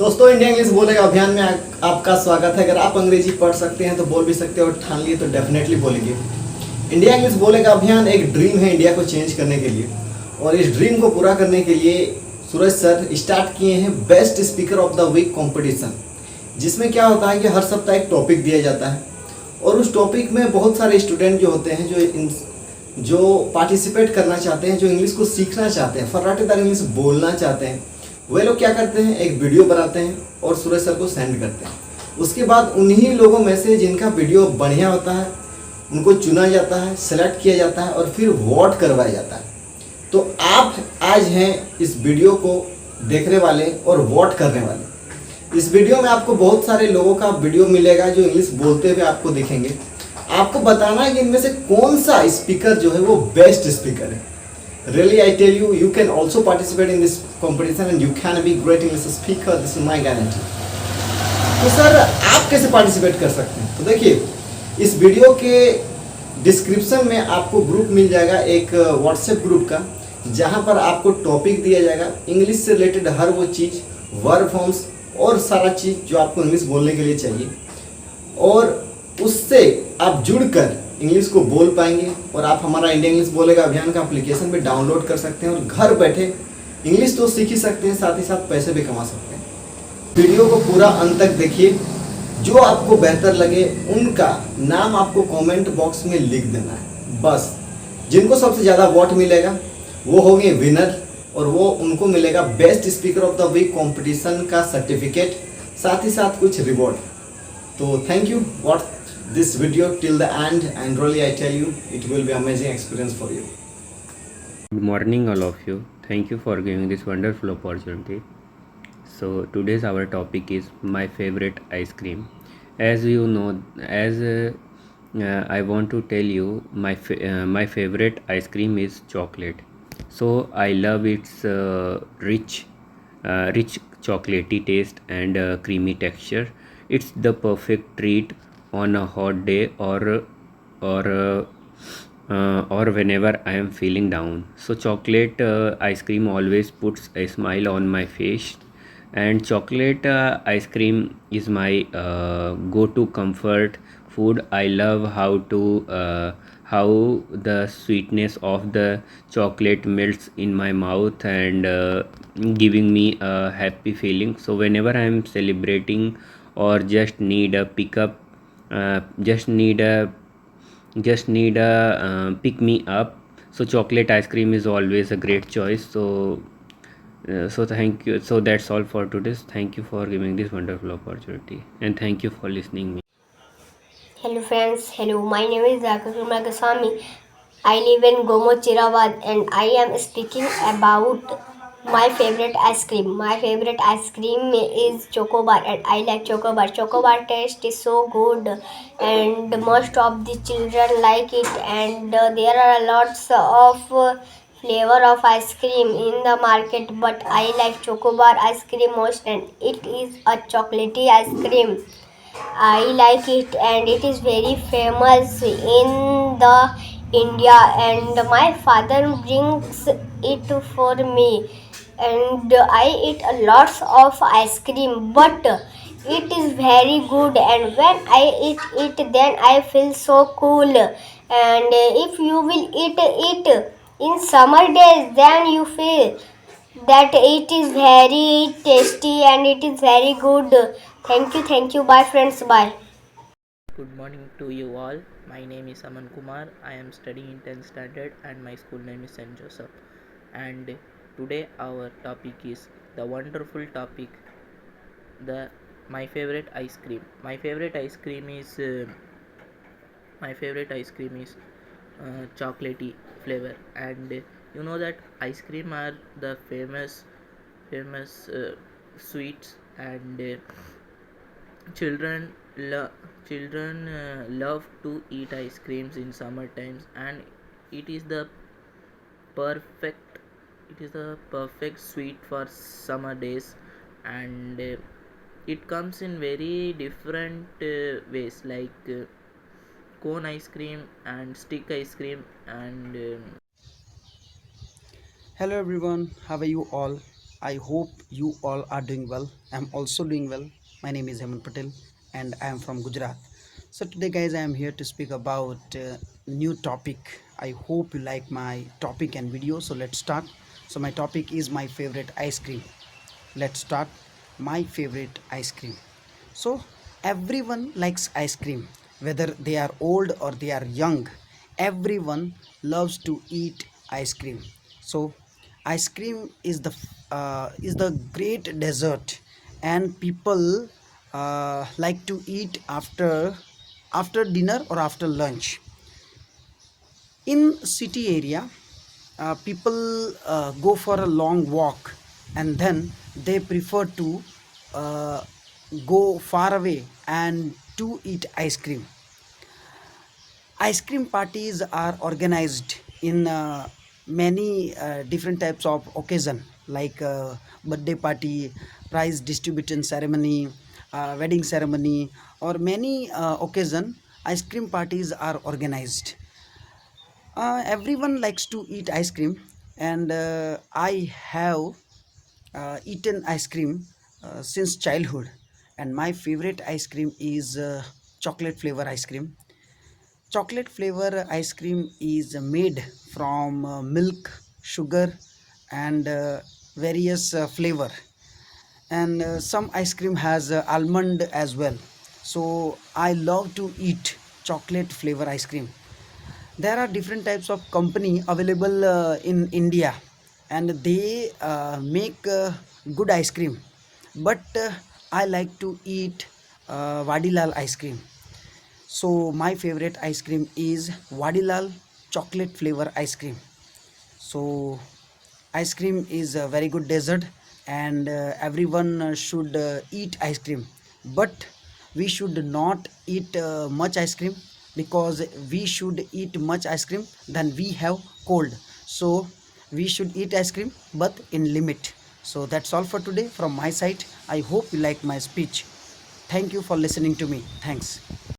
दोस्तों, India English बोलेगा अभियान में आपका स्वागत है। अगर आप अंग्रेजी पढ़ सकते हैं तो बोल भी सकते हैं और ठान लिए तो डेफिनेटली बोलेंगे। इंडिया इंग्लिश बोलेगा अभियान एक ड्रीम है इंडिया को चेंज करने के लिए, और इस ड्रीम को पूरा करने के लिए सूरज सर स्टार्ट किए हैं best speaker of the week competition, जिसमें क्या होता है कि हर सप्ताह एक टॉपिक दिया जाता है और उस टॉपिक में बहुत सारे स्टूडेंट जो होते हैं जो पार्टिसिपेट करना चाहते हैं, जो इंग्लिश को सीखना चाहते हैं, फर्राटेदार इंग्लिश बोलना चाहते हैं, वे लोग क्या करते हैं, एक वीडियो बनाते हैं और सूरज सर को सेंड करते हैं। उसके बाद उन्हीं लोगों में से जिनका वीडियो बढ़िया होता है उनको चुना जाता है, सेलेक्ट किया जाता है और फिर वोट करवाया जाता है। तो आप आज हैं इस वीडियो को देखने वाले और वोट करने वाले। इस वीडियो में आपको बहुत सारे लोगों का वीडियो मिलेगा जो इंग्लिश बोलते हुए आपको दिखेंगे। आपको बताना है कि इनमें से कौन सा स्पीकर जो है वो बेस्ट स्पीकर है। Really, I tell you, you can also participate in this competition and you can be great English speaker. This is my guarantee. तो सर आप कैसे पार्टिसिपेट कर सकते हैं? तो देखिए, इस वीडियो के डिस्क्रिप्शन में आपको ग्रुप मिल जाएगा, एक व्हाट्सएप ग्रुप का, जहां पर आपको टॉपिक दिया जाएगा इंग्लिश से रिलेटेड, हर वो चीज़, वर्ब फॉर्म्स और सारा चीज़ जो आपको इंग्लिश बोलने के लिए चाहिए, और उससे आप जुड़कर इंग्लिश को बोल पाएंगे। और आप हमारा इंडिया इंग्लिश बोलेगा अभियान का एप्लीकेशन भी डाउनलोड कर सकते हैं और घर बैठे इंग्लिश तो सीख ही सकते हैं, साथ ही साथ पैसे भी कमा सकते हैं। वीडियो को पूरा अंत तक देखिए। जो आपको बेहतर लगे उनका नाम आपको कमेंट बॉक्स में लिख देना है बस। जिनको सबसे ज़्यादा वोट मिलेगा वो होंगे विनर, और वो उनको मिलेगा best speaker of the week competition का सर्टिफिकेट, साथ ही साथ कुछ रिवॉर्ड। तो thank you, what this video till the end, and really I tell you it will be amazing experience for you. Good morning all of you. Thank you for giving this wonderful opportunity. So today's our topic is my favorite ice cream. As you know, as I want to tell you my favorite ice cream is chocolate. So I love its rich chocolatey taste and creamy texture. It's the perfect treat on a hot day or or whenever I am feeling down. So chocolate ice cream always puts a smile on my face, and chocolate ice cream is my go-to comfort food. I love how the sweetness of the chocolate melts in my mouth and giving me a happy feeling. So whenever I am celebrating or just need a pickup, just need a pick me up, so chocolate ice cream is always a great choice. So thank you. So that's all for today. Thank you for giving this wonderful opportunity, and thank you for listening me. Hello friends, hello. My name is Zakir Goswami. I live in Gomo Chirabad and I am speaking about my favorite ice cream. My favorite ice cream is Chocobar and I like Chocobar. Chocobar taste is so good and most of the children like it, and there are lots of flavor of ice cream in the market, but I like Chocobar ice cream most, and it is a chocolatey ice cream. I like it and it is very famous in the India, and my father brings it for me, and I eat a lots of ice cream, but it is very good, and when I eat it then I feel so cool. And if you will eat it in summer days then you feel that it is very tasty and it is very good. Thank you. Bye friends, bye. Good morning to you all. My name is Aman Kumar. I am studying in 10th standard and my school name is St. Joseph. And today our topic is the wonderful topic, the my favorite ice cream. My favorite ice cream is chocolatey flavor, and you know that ice cream are the famous sweets, and children love to eat ice creams in summer times, and it is the perfect perfect sweet for summer days. And it comes in very different ways, like cone ice cream and stick ice cream, and Hello everyone, how are you all? I hope you all are doing well. I'm also doing well. My name is Hemant Patel and I am from Gujarat. So today guys I am here to speak about new topic. I hope you like my topic and video. So let's start. So my topic is my favorite ice cream. Let's start. My favorite ice cream. So everyone likes ice cream, whether they are old or they are young. Everyone loves to eat ice cream. So ice cream is the great dessert, and people like to eat after dinner or after lunch. In city area, people go for a long walk and then they prefer to uh, go far away and to eat ice cream. Ice cream parties are organized in many different types of occasion, like birthday party, prize distribution ceremony, wedding ceremony, or many occasion. Ice cream parties are organized. Everyone likes to eat ice cream, and I have eaten ice cream since childhood, and my favorite ice cream is chocolate flavor ice cream. Chocolate flavor ice cream is made from milk, sugar, and various flavor. And some ice cream has almond as well. So I love to eat chocolate flavor ice cream. There are different types of company available in India, and they make good ice cream. But I like to eat Vadilal ice cream. So my favorite ice cream is Vadilal chocolate flavor ice cream. So ice cream is a very good dessert, and everyone should eat ice cream, but we should not eat much ice cream, because we should eat much ice cream then we have cold. So we should eat ice cream but in limit. So that's all for today from my side. I hope you like my speech. Thank you for listening to me. Thanks.